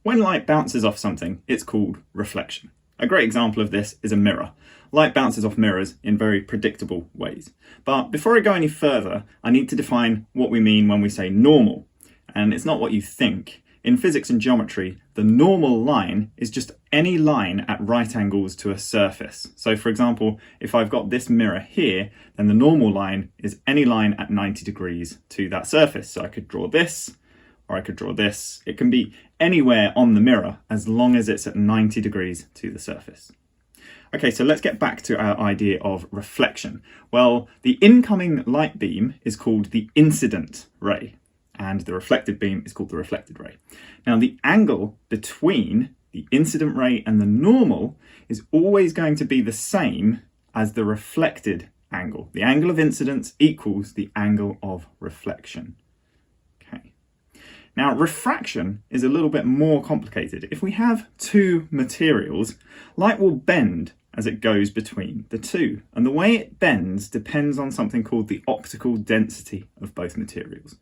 When light bounces off something, it's called reflection. A great example of this is a mirror. Light bounces off mirrors in very predictable ways. But before I go any further, I need to define what we mean when we say normal. And it's not what you think. In physics and geometry, the normal line is just any line at right angles to a surface. So for example, if I've got this mirror here, then the normal line is any line at 90 degrees to that surface. So I could draw this, or I could draw this. It can be anywhere on the mirror as long as it's at 90 degrees to the surface. Okay, so let's get back to our idea of reflection. Well, the incoming light beam is called the incident ray, and the reflected beam is called the reflected ray. Now, the angle between the incident ray and the normal is always going to be the same as the reflected angle. The angle of incidence equals the angle of reflection. Okay. Now, refraction is a little bit more complicated. If we have two materials, light will bend as it goes between the two. And the way it bends depends on something called the optical density of both materials.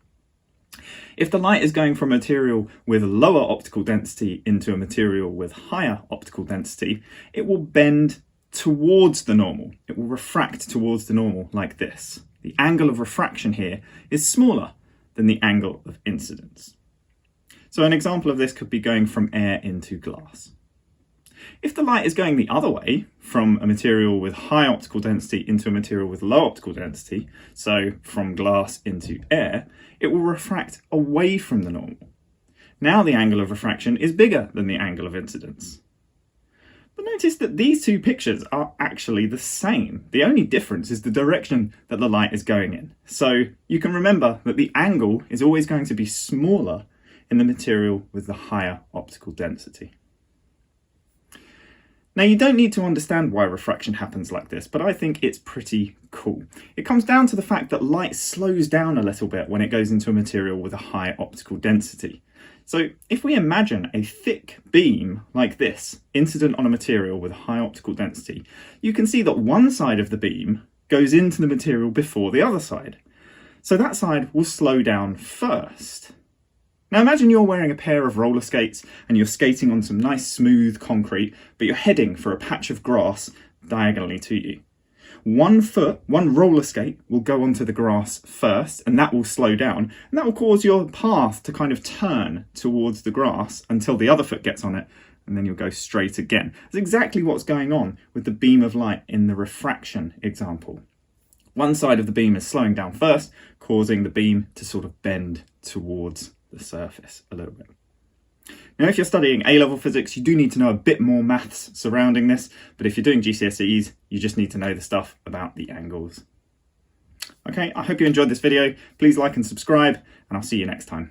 If the light is going from a material with lower optical density into a material with higher optical density, it will bend towards the normal. It will refract towards the normal like this. The angle of refraction here is smaller than the angle of incidence. So an example of this could be going from air into glass. If the light is going the other way, from a material with high optical density into a material with low optical density, so from glass into air, it will refract away from the normal. Now the angle of refraction is bigger than the angle of incidence. But notice that these two pictures are actually the same. The only difference is the direction that the light is going in. So you can remember that the angle is always going to be smaller in the material with the higher optical density. Now, you don't need to understand why refraction happens like this, but I think it's pretty cool. It comes down to the fact that light slows down a little bit when it goes into a material with a high optical density. So if we imagine a thick beam like this, incident on a material with a high optical density, you can see that one side of the beam goes into the material before the other side. So that side will slow down first. Now imagine you're wearing a pair of roller skates and you're skating on some nice smooth concrete, but you're heading for a patch of grass diagonally to you. One roller skate will go onto the grass first, and that will slow down, and that will cause your path to kind of turn towards the grass until the other foot gets on it, and then you'll go straight again. That's exactly what's going on with the beam of light in the refraction example. One side of the beam is slowing down first, causing the beam to sort of bend towards the surface a little bit. Now, if you're studying A-level physics, you do need to know a bit more maths surrounding this, but if you're doing GCSEs, you just need to know the stuff about the angles. Okay, I hope you enjoyed this video. Please like and subscribe, and I'll see you next time.